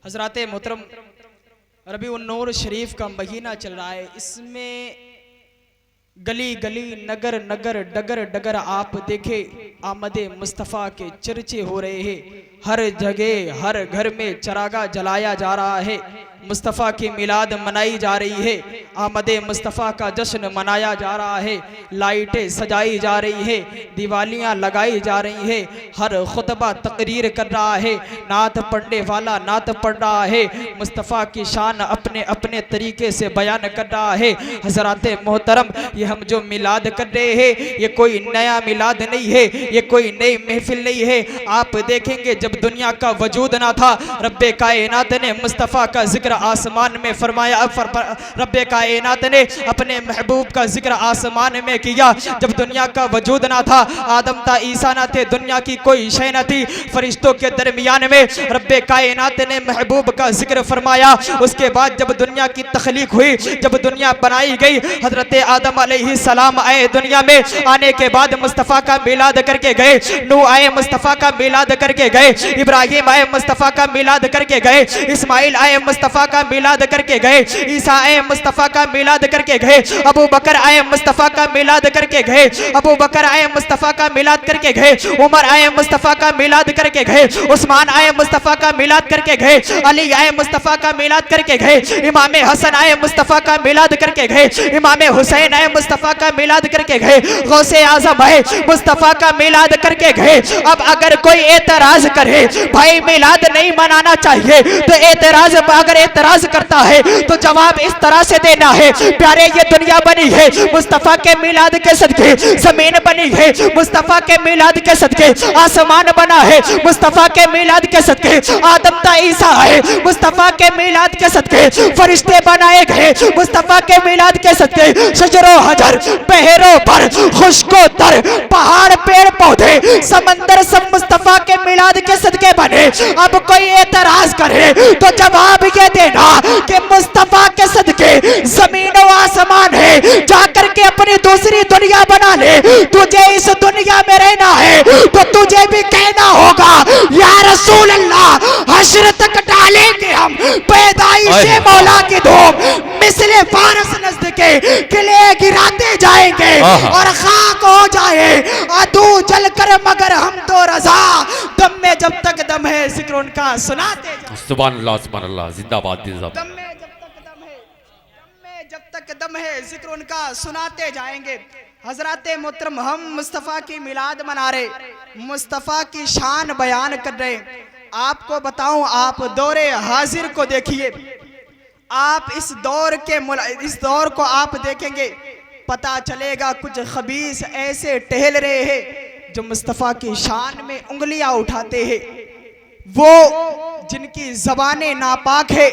हज़रात मोहतरम रबीउन नूर शरीफ का महीना चल रहा है। इसमें गली गली नगर नगर डगर डगर आप देखे आमदे मुस्तफ़ा के चर्चे हो रहे हैं। हर जगह हर घर में चरागा जलाया जा रहा है। मुस्तफ़ा की मिलाद मनाई जा रही है। आमदे मुस्तफ़ा का जश्न मनाया जा रहा है। लाइटें सजाई जा रही है, दिवालियाँ लगाई जा रही है। हर खुतबा तकरीर कर रहा है, नात पढ़ने वाला नात पढ़ रहा है, मुस्तफ़ा की शान अपने अपने तरीके से बयान कर रहा है। हज़रात मोहतरम, ये हम जो मिलाद कर रहे हैं ये कोई नया मिलाद नहीं है, ये कोई नई महफिल नहीं है। आप देखेंगे जब दुनिया का वजूद ना था, रब्बे कायनात ने मुस्तफ़ा का जिक्र आसमान में फरमाया। रब्बे कायनात ने अपने महबूब का जिक्र आसमान में किया। जब दुनिया का वजूद ना था, आदम था, ईसा ना थे, दुनिया की कोई शय न थी, फरिश्तों के दरमियान में रब्बे कायनात ने महबूब का जिक्र फरमाया। उसके बाद जब दुनिया की तख्लीक हुई, जब दुनिया बनाई गई, हजरत आदम अलैहिस्सलाम आए दुनिया में। आने के बाद मुस्तफ़ा का मिलाद करके गए, नूह आए मुस्तफ़ा का मिलाद करके गए, इब्राहिम आए मुस्तफ़ा का मिलाद करके गए, इस्माइल आए मुस्तफ़ा का मिलाद करके गए, ईसा आए मुस्तफ़ा का मिलाद करके गए, अबू बकर आए मुस्तफ़ा का मिलाद करके गए, अबू बकर आए मुस्तफ़ा का मिलाद करके गए, उमर आए मुस्तफ़ा का मिलाद करके गए, उस्मान आए मुस्तफ़ा का मिलाद करके गए, अली आए मुस्तफ़ा का मिलाद करके गए, इमाम हसन आए मुस्तफ़ा का मिलाद करके गए, इमाम हुसैन आए मुस्तफ़ा का मिलाद करके गए, गौसे आज़म आए मुस्तफ़ा का मिलाद करके गए। अब अगर कोई एतराज करे भाई मिलाद नहीं मनाना चाहिए, तो एतराज अगर एतराज करता है तो जवाब इस तरह से देना है, प्यारे ये दुनिया बनी है मुस्तफ़ा के मिलाद के सदके, जमीन बनी है मुस्तफ़ा के मिलाद के सदके, आसमान बना है मुस्तफ़ा के मिलाद के सदके, आदम ता ईसा है मुस्तफ़ा के मिलाद के सदके, फरिश्ते बनाए गए मुस्तफ़ा के मिलाद के सदके, शजरो हजर पहरो पर खुशको तर पहाड़ पेड़ पौधे समंदर सब मुस्तफ़ा के मिलाद के सदके बने। अब कोई एतराज करे तो जवाब ये देना कि मुस्तफ़ा के सदके जमीन व आसमान है, जाकर के अपनी दूसरी दुनिया बना ले। तुझे इस दुनिया में रहना है तो तुझे भी कहना होगा या रसूल अल्लाह, हश्र तक डालेंगे हम पैदाइश मौला की धूम, मिसले फारस नज़्द के किले गिराते जाएंगे और खाक हो जाए अदू जलकर, मगर हम तो रजा, दम में जब तक दम है जिक्र उनका सुनाते जाएंगे। सुभान अल्लाह, सुभान अल्लाह, जिंदाबाद जिंदाबाद। दम में जब तक दम है, दम में जब तक दम है जिक्र उनका सुनाते जाएंगे। हजरत मोहतरम, हम मुस्तफ़ा की मिलाद मना रहे, मुस्तफ़ा की शान बयान कर रहे। आपको बताऊं, आप दौरे हाजिर को देखिए, आप इस दौर को आप देखेंगे, पता चलेगा कुछ खबीस ऐसे टहल रहे हैं जो मुस्तफ़ा की शान में उंगलियां उठाते हैं। वो जिनकी ज़बानें नापाक है,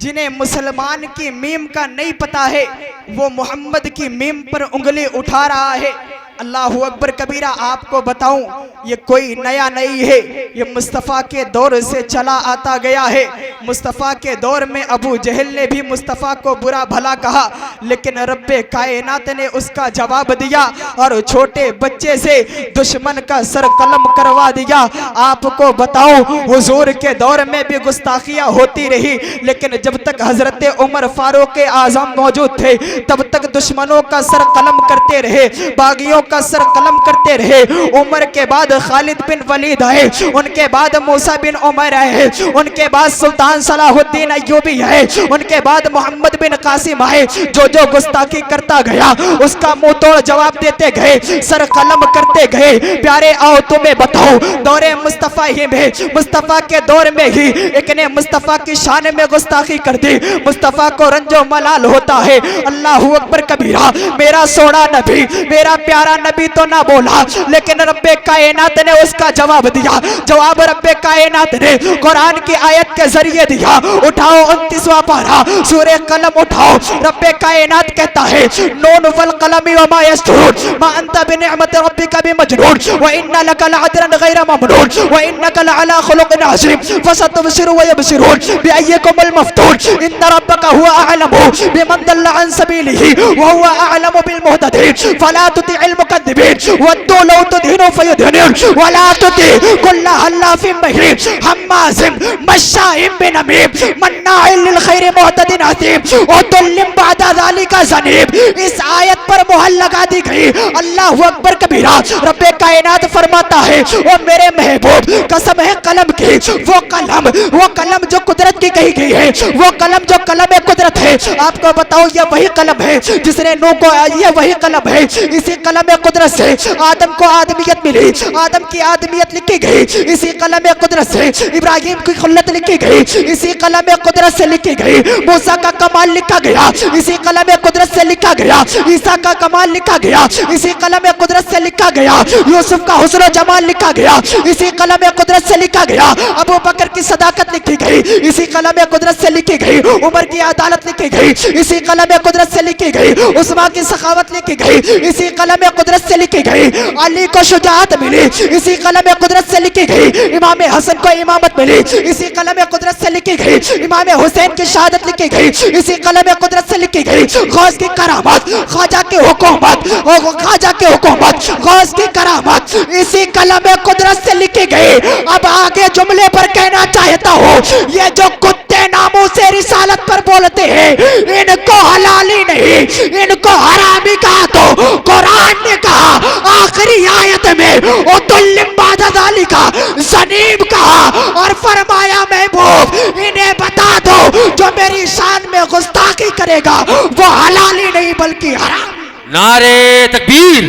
जिन्हें मुसलमान की मीम का नहीं पता है, वो मोहम्मद की मीम पर उंगली उठा रहा है। अल्लाहु अकबर कबीरा। आपको बताऊं, ये कोई नया नहीं है, ये मुस्तफ़ा के दौर से चला आता गया है। मुस्तफ़ा के दौर में अबू जहल ने भी मुस्तफ़ा को बुरा भला कहा, लेकिन रब्बे कायनात ने उसका जवाब दिया और छोटे बच्चे से दुश्मन का सर कलम करवा दिया। आपको बताऊं, हुजूर के दौर में भी गुस्ताखियाँ होती रही, लेकिन जब तक हजरत उमर फारूक आज़म मौजूद थे तब तक दुश्मनों का सर कलम करते रहे, बागियों का सर कलम करते रहे। उमर के बाद खालिद बिन वलीद आए, उनके बाद मूसा बिन उमर आए, उनके बाद सुल्तान सलाहुद्दीन अय्यूबी आए, उनके बाद मोहम्मद बिन कासिम आए। जो जो गुस्ताखी करता गया उसका मुंह तोड़ जवाब देते गए, सर कलम करते गए। प्यारे आओ तुम्हें बताओ, दौरे मुस्तफ़ा ही में, मुस्तफ़ा के दौर में ही एक ने मुस्तफ़ा की शान में गुस्ताखी कर दी। मुस्तफ़ा को रंजो मलाल होता है। अल्लाहु अकबर कबीरा। मेरा सोना नबी, मेरा प्यारा नबी तो ना बोला, लेकिन रब्बे कायनात ने उसका जवाब दिया। जवाब रब्बे कायनात ने कुरान की आयत के जरिए दिया। उठाओ 29वां पारा सूरह कलम उठाओ। रब्बे कायनात कहता है, नून वल कलमी व मा यस्तरून मा अंत बिनिअमति रब्बिका बिमजनून व इन्ना लका लअजरन गैर ममनून व इन्नका लअला खुलुकिन अज़ीम फसतबसिरु व यबसिरून बिअय्यिकुमुल मफ्तून इन्न रब्बका हुवा अअलमु बिमन दल्ला अन सबीलिही व हुवा अअलमु बिल मुहतदीन फला तुतिइल मुकद्दिबीन वद्दू लौ तुदहिनु फयुदहिनुन वला तुति कुल्ल हल्लाफिन महीन हम्माजिम मश्शाइम बिनमीम मन्नाइल लिल खैर मुअतदिन असीम उतुल्लिम बअदा ज़ालिका ज़नीब। इस आयत पर मुहर लगा दी गई। अल्लाहु अकबर कबीरा। रब्बे कायनात फरमाता है ओ मेरे महबूब कसम है कलम की, वो कलम जो कुदरत की कही गई है, वो कलम जो कलम कुदरत है। आपको बताओ ये वही कलम है जिसने नूह को, ये वही कलम है, इसी कलम कुदरत से आदम को आदमियत मिली, आदम की आदमियत लिखी गई, इसी कलम कुदरत से इब्राहिम की खुल्लत लिखी गई, इसी कलम कुदरत से लिखी गई, मूसा का कमाल लिखा गया, इसी कलम कुदरत से लिखा गया, ईसा का कमाल लिखा गया, इसी कलम कुदरत से लिखा गया, यूसुफ का हुस्न जमाल लिखा गया, इसी कलम कुदरत से लिखा गया, अबू बकर की सदाकत लिखी गई, इसी कलम कुदरत से लिखी गई, उमर की अदालत लिखी गई, इसी कलम कुदरत से लिखी गई, उस्मान की सखावत लिखी गई, इसी कलम कुदरत से लिखी गई, अली को शुजाअत मिली, इसी कलम कुदरत से लिखी गई, इमाम हसन को इमामत मिली, इसी कलम कुदरत से लिखी गई, इमाम हुसैन की शहादत लिखी गई, इसी कलम कुदरत से लिखी गई, गौस की करामत, ख्वाजा की हुकूमत, ख्वाजा की हुकूमत, गौस की करामत इसी कलम कुदरत से लिखी गई। अब आगे जुमले पर कहना चाहता हूँ, ये जो कुत्ते नामों से रिसालत पर बोलते हैं, इनको हलाली नहीं, इनको हरामी कहा तो कुरान ने कहा आखिरी आयत में उतुल्लिम बअदा ज़ालिका ज़नीब कहा और फरमाया महबूब इन्हें बता दो जो मेरी शान में गुस्ताखी करेगा वो हलाली नहीं बल्कि हराम। नारे तकबीर,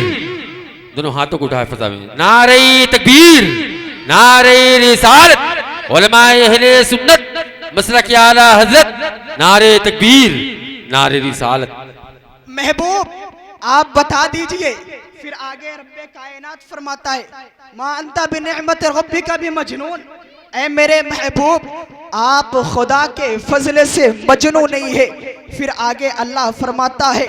दोनों हाथों को उठाए फजा में। नारे तकबीर, नारे रिसालत, उलमाए अहले सुन्नत, मसलक आला हजरत, नारे तकबीर, नारे रिसालत। महबूब आप बता दीजिए, फिर आगे रब्बे कायनात फरमाता है मा अंता बिनिअमत रब्बिका बिमजनून। ऐ मेरे महबूब आप खुदा के फजले से मजनू नहीं है। फिर आगे अल्लाह फरमाता है,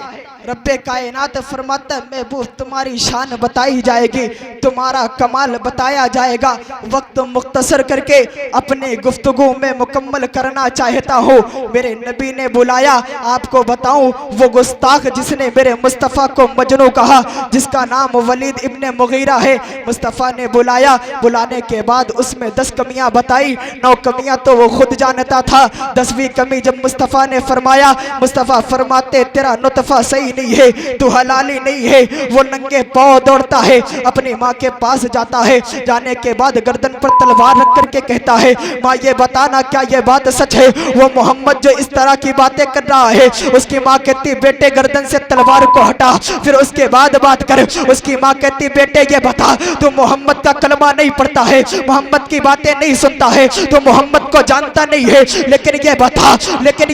रब्बे कायनात फरमाता है महबूब तुम्हारी शान बताई जाएगी, तुम्हारा कमाल बताया जाएगा। वक्त मुख्तसर करके अपने गुफ्तगू में मुकम्मल करना चाहता हूँ। मेरे नबी ने बुलाया, आपको बताऊं वो गुस्ताख जिसने मेरे मुस्तफ़ा को मजनू कहा, जिसका नाम वलीद इब्ने मुगीरा है। मुस्तफ़ा ने बुलाया, बुलाने के बाद उसमें 10 कमियां बताई, 9 कमियां तो वो खुद जानता था। 10वीं कमी जब मुस्तफ़ा ने फरमाया, मुस्तफ़ा फरमाते तेरा नुतफ़ा सही नहीं है, तू हलाली नहीं है। वो नंगे पाँव दौड़ता है, अपनी माँ के पास जाता है, जाने के बाद गर्दन पर तलवार रख करके कहता है माँ ये बताना क्या ये बात सच है? वो मोहम्मद जो इस तरह की बातें कर रहा है। उसकी माँ कहती बेटे गर्दन से तलवार को हटा, फिर उसके बाद बात कर। उसकी माँ कहती बेटे ये बता तू मोहम्मद का कलमा नहीं पढ़ता है, मोहम्मद की बातें नहीं सुनता है, तो मोहम्मद को जानता नहीं है, लेकिन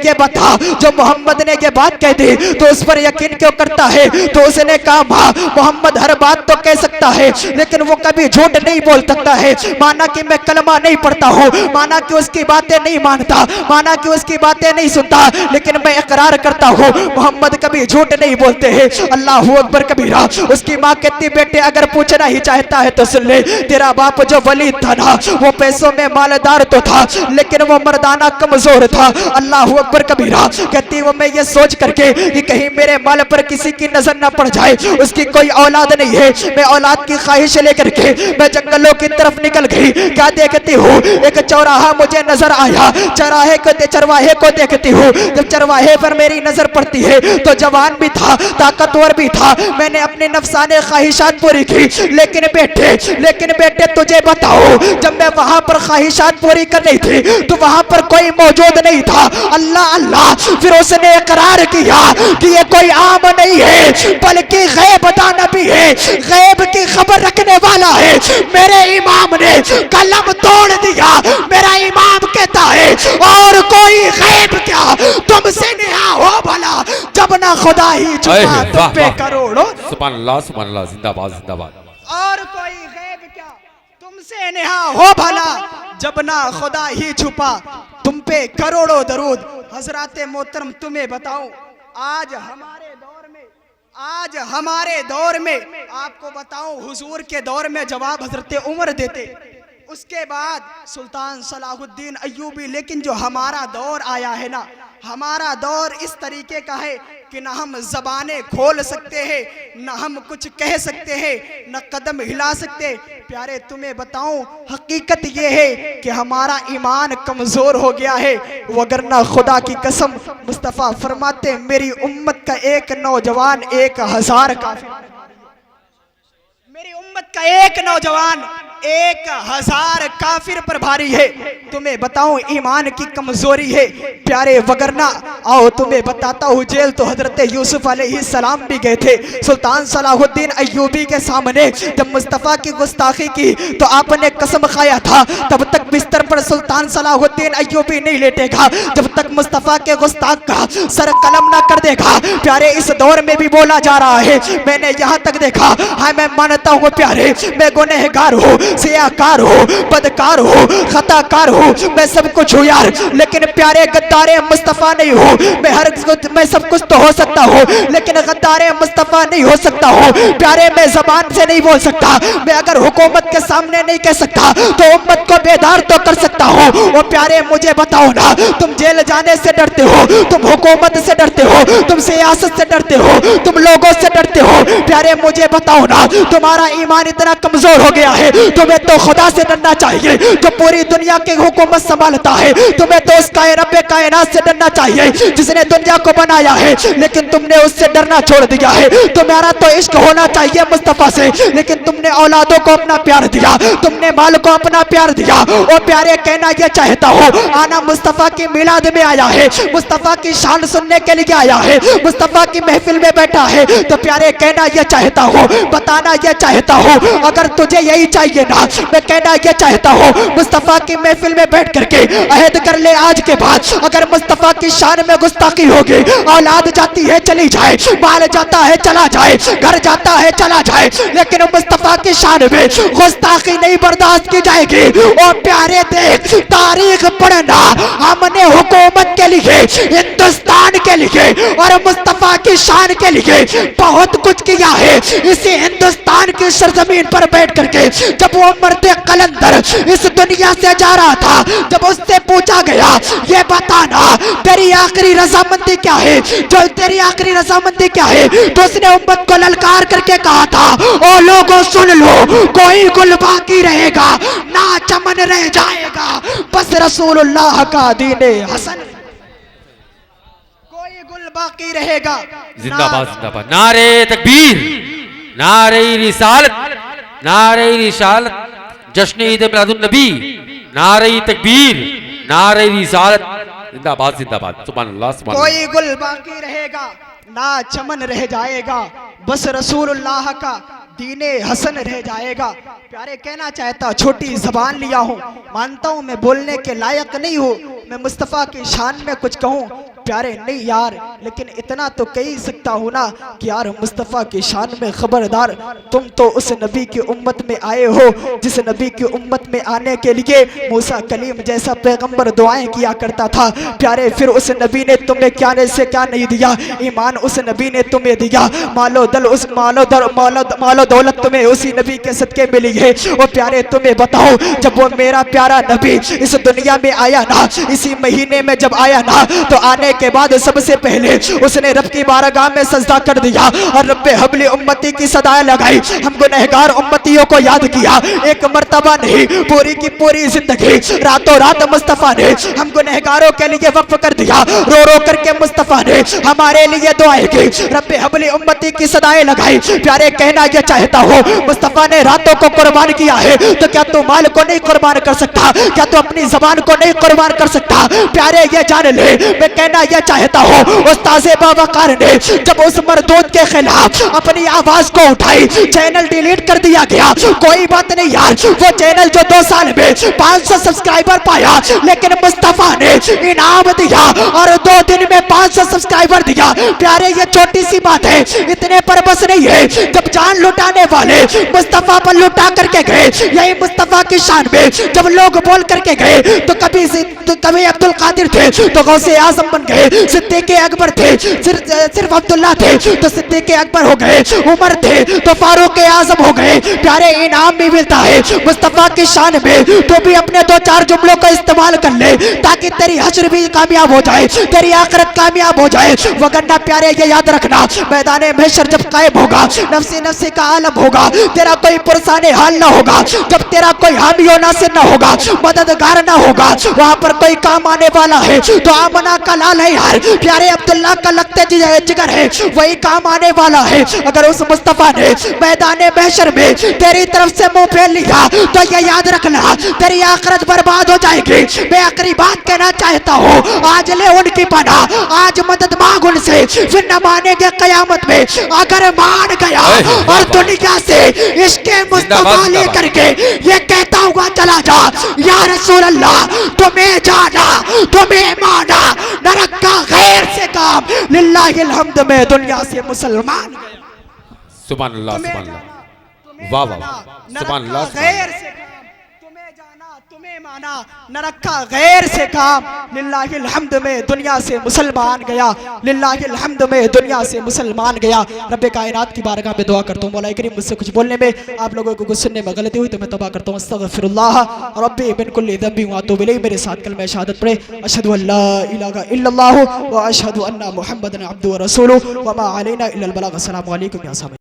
ये बता जो मोहम्मद ने ये बात कह दी तो उस पर यकीन क्यों करता है? तो उसने कहा माँ मोहम्मद हर बात तो कह सकता है लेकिन वो कभी झूठ नहीं बोल सकता है। माना कि मैं कलमा नहीं पढ़ता हूँ, माना कि उसकी बातें नहीं मानता, माना कि उसकी बातें नहीं सुनता, लेकिन मैं इकरार करता हूँ मोहम्मद कभी झूठ नहीं बोलते हैं। अल्लाहू अकबर कबीरा। उसकी माँ कहती बेटे अगर पूछना ही चाहता है तो सुन ले, तेरा बाप जो वलीद था ना वो पैसों में मालदार तो था लेकिन वो मर्दाना कमजोर था। अल्लाहू अकबर कबीरा। कहती वो मैं ये सोच करके कि कहीं मेरे माल पर किसी की नजर न पड़ जाए, उसकी कोई औलाद नहीं है, मैं औलाद की ख्वाहिश लेकर के मैं जंगलों की तरफ निकल गई। क्या देखती हूँ एक चौराहा मुझे नजर आया, चरवाहे को देखती हूँ। जब चरवाहे पर मेरी नजर पड़ती है तो जवान भी था, ताकतवर भी था, मैंने अपने नफसाने ख्वाहिशात पूरी की। लेकिन बेटे तुझे बताओ जब मैं वहां पर ख्वाहिशात पूरी कर रही थी तो वहां पर कोई मौजूद नहीं था। अल्लाह अल्लाह। फिर उसने इकरार किया कि ये कोई आम नहीं है बल्कि गैब दाना भी है, गैब की खबर रखने वाला है। मेरे इमाम ने कलम तोड़ दिया। मेरा इमाम कहता है और कोई गैब क्या तुमसे नेहा हो भला जब ना खुदा ही छुपा तुम पे करोड़ों। सुभान अल्लाह जिंदाबाद जिंदाबाद। और कोई गैब क्या तुमसे नेहा हो भला जब ना खुदा ही छुपा तुम पे करोड़ों दरूद। हजराते मोहतरम तुम्हें बताऊं आज हमारे दौर में आपको बताऊं हुजूर के दौर में जवाब हजरत उमर देते, उसके बाद सुल्तान सलाहुद्दीन अय्यूबी। लेकिन जो हमारा दौर आया है ना, हमारा दौर इस तरीके का है कि ना हम ज़बानें खोल सकते हैं, ना हम कुछ कह सकते हैं, ना कदम हिला सकते। प्यारे तुम्हें बताऊं, हकीकत ये है कि हमारा ईमान कमज़ोर हो गया है, वगरना खुदा की कसम मुस्तफ़ा फरमाते मेरी उम्मत का एक नौजवान 1000 काफिर, मेरी उम्मत का एक नौजवान 1000 काफिर पर भारी है। तुम्हें बताऊं ईमान की कमजोरी है प्यारे, वगरना आओ तुम्हें बताता हूँ, जेल तो हजरत यूसुफ अलैहिस्सलाम भी गए थे। सुल्तान सलाहुद्दीन अय्यूबी के सामने जब मुस्तफ़ा की गुस्ताखी की तो आपने कसम खाया था तब तक बिस्तर पर सुल्तान सलाहुद्दीन अय्यूबी नहीं लेटेगा जब तक मुस्तफ़ा के गुस्ताख का सर कलम ना कर देगा। प्यारे इस दौर में भी बोला जा रहा है, मैंने यहाँ तक देखा, हाँ मैं मानता हूँ प्यारे मैं गुनहगार हूँ, सियाकार हो, बदकार हो, खताकार हो, मैं सब कुछ हूँ यार, लेकिन प्यारे गद्दारे मुस्तफ़ा नहीं हूँ। मैं सब कुछ तो हो सकता हूँ लेकिन गद्दारे मुस्तफ़ा नहीं हो सकता हूँ। प्यारे मैं जबान से नहीं बोल सकता, मैं अगर हुकूमत के सामने नहीं कह सकता तो उम्मत को बेदार तो कर सकता हूँ। और प्यारे मुझे बताओ ना, तुम जेल जाने से डरते हो, तुम हुकूमत से डरते हो, तुम सियासत से डरते हो, तुम लोगों से डरते हो। प्यारे मुझे बताओ ना, तुम्हारा ईमान इतना कमजोर हो गया है, तुम्हें तो खुदा से डरना चाहिए जो पूरी दुनिया की हुकूमत संभालता है। तुम्हें तो उस रब्बे कायनात से डरना चाहिए जिसने दुनिया को बनाया है, लेकिन तुमने उससे डरना छोड़ दिया है। तुम्हारा तो इश्क होना चाहिए मुस्तफ़ा से, लेकिन तुमने औलादों को अपना प्यार दिया, तुमने माल को अपना प्यार दिया। और प्यारे कहना यह चाहता हूँ, आना मुस्तफ़ा की मिलाद में आया है, मुस्तफ़ा की शान सुनने के लिए आया है, मुस्तफ़ा की महफिल में बैठा है, तो प्यारे कहना यह चाहता हूँ, बताना यह चाहता हूँ, अगर तुझे यही चाहिए ना, मैं कहना यह चाहता हूँ मुस्तफ़ा की महफिल में बैठ करके अहद कर ले आज के बाद, अगर मुस्तफ़ा की शान में गुस्ताखी होगी, औलाद जाती है चली जाए, बाल जाता है चला जाए, घर जाता है चला जाए, लेकिन मुस्तफ़ा की शान में गुस्ताखी नहीं बर्दाश्त की जाएगी। और प्यारे देख तारीख पढ़ना, हमने हुकूमत के लिए, हिंदुस्तान के लिए और मुस्तफ़ा की शान के लिए बहुत कुछ किया है। इसी हिंदुस्तान की सरजमीन पर बैठ करके जब वो मर्दे कलंदर इस दुनिया से जा रहा था, जब उससे पूछा गया ये बताना तेरी आखिरी रजामंदी क्या है, जो तेरी आखिरी रजामंदी क्या है, तो उसने उम्मत को ललकार करके कहा था, ओ लोगों सुन लो, कोई गुल बाकी रहेगा ना चमन रह जाएगा, बस रसूलुल्लाह का दीने हसन, कोई गुल बाकी रहेगा। जिंदाबाद जिंदाबाद, नारे तकबीर, नारे रिसालत, नारे रिसालत, जश्न ईद मिलादुन नबी, नारे तकबीर, नारे रिसालत, जिंदाबाद जिंदाबाद, सुभान अल्लाह सुभान अल्लाह। कोई गुल बाकी रहेगा ना चमन रह जाएगा, बस रसूलुल्लाह का दीने हसन रह जाएगा। प्यारे कहना चाहता, छोटी जबान लिया हूँ, मानता हूँ मैं बोलने के लायक नहीं हूँ, मैं मुस्तफ़ा की शान में कुछ कहूँ प्यारे नहीं यार, लेकिन इतना तो कह ही सकता हूँ ना कि यार मुस्तफ़ा की शान में खबरदार, तुम तो उस नबी की उम्मत में आए हो जिस नबी की उम्मत में आने के लिए मूसा कलीम जैसा पैगंबर दुआएं किया करता था। प्यारे फिर उस नबी ने तुम्हें क्या से क्या नहीं दिया, ईमान उस नबी ने तुम्हें दिया, मालो दौलत तुम्हें उसी नबी के सदके मिली है। और प्यारे तुम्हें बताओ, जब वो मेरा प्यारा नबी इस दुनिया में आया ना, इसी महीने में जब आया ना, तो आने के बाद सबसे पहले उसने रब की बारगाह में सजदा कर दिया और रब्बे हबली उम्मती की सदाएं लगाई। हम गुनहगार उम्मतियों को याद किया, एक मर्तबा नहीं पूरी की पूरी जिंदगी रातों रात मुस्तफ़ा ने हम गुनहगारों के लिए वक्फ कर दिया। रो रो करके मुस्तफ़ा ने हमारे लिए दुआएं की, रब्बे हबली उम्मती की सदाएं लगाई। प्यारे कहना यह चाहता हूँ, मुस्तफ़ा ने रातों को कुर्बान किया है, तो क्या तू माल को नहीं कुर्बान कर सकता? क्या तू अपनी जबान को नहीं कुर्बान कर सकता? प्यारे ये जान ले, मैं कहना यह चाहता हूँ, उस्ताद बावकार ने जब उस मरदूद के खिलाफ अपनी आवाज को उठाई, चैनल डिलीट कर दिया गया, कोई बात नहीं यार, वो चैनल जो 2 साल में 500 सब्सक्राइबर पाया, लेकिन मुस्तफ़ा ने इनाम दिया और 2 दिन में 500 सब्सक्राइबर दिया। प्यारे ये छोटी सी बात है, इतने पर बस नहीं है, जब जान लुटाने वाले मुस्तफ़ा पर लुटा करके गए, यही मुस्तफ़ा की शान में जब लोग बोल करके गए, तो कभी मौलवी अब्दुल कादिर थे तो गौसे आजम बन गए, सिद्दीक अकबर थे सिर्फ अब्दुल्ला थे तो सिद्दीक अकबर हो गए, उमर थे तो फारूक आजम हो गए। प्यारे इनाम भी मिलता है मुस्तफा की शान में, तो भी अपने दो चार जुमलों का इस्तेमाल कर ले ताकि तेरी हश्र भी कामयाब हो जाए, तेरी आखिरत कामयाब हो जाए। वगरना प्यारे ये याद रखना, मैदान महशर जब कायम होगा, नफ्सी नफ्सी का आलम होगा, तेरा कोई पुरसाने हाल ना होगा, जब तेरा कोई हामी और नासिर ना होगा, मददगार ना होगा, वहां पर कोई काम आने वाला है तो आमना का लाल है यार, प्यारे अब्दुल्ला का लगते जिगर है, वही काम आने वाला है। अगर उस मुस्तफा ने मैदान महशर में तेरी तरफ से मुंह फेर लिया तो ये याद रखना तेरी आखिरत बर्बाद हो जाएगी। मैं आखिरी बात कहना चाहता हूँ, आज ले उनकी पना, आज मदद मांग उनसे, फिर न मानेंगे कयामत में। अगर मान गया और दुनिया से इसके मुस्तफा लेकर के ये कहता हुआ चला जा, या रसूल अल्लाह तुम्हें जाना तुम्हें माना, न रखा गैर से काम, लिल्लाहिल हम्द में दुनिया से मुसलमान गया। सुभान अल्लाह, सुभान अल्लाह, वाह वाह, सुभान अल्लाह, गैर से काम, तुम्हें जाना तुम्हें माना, न रखा गैर से काम, लिल्लाहिल हम्द में दुनिया से मुसलमान गया, लिल्लाहिल हम्द में दुनिया से मुसलमान गया। रब्बे कायनात की बारगाह में दुआ करता हूँ, मौला करीम मुझसे कुछ बोलने में आप लोगों को कुछ सुनने में गलती हुई तो मैं तौबा करता हूँ। अस्तगफिरुल्लाह रब्बी मिन कुल्ली ज़ंबि व अतूबु इलैहि। मेरे साथ कलमा शहादत पढ़े, अशहदु अल्ला इलाहा इल्लल्लाह व अशहदु अन्ना मुहम्मदन अब्दुहु व रसूलुहु व मा अलैना इल्लल बलाग। अस्सलामु अलैकुम या साहब।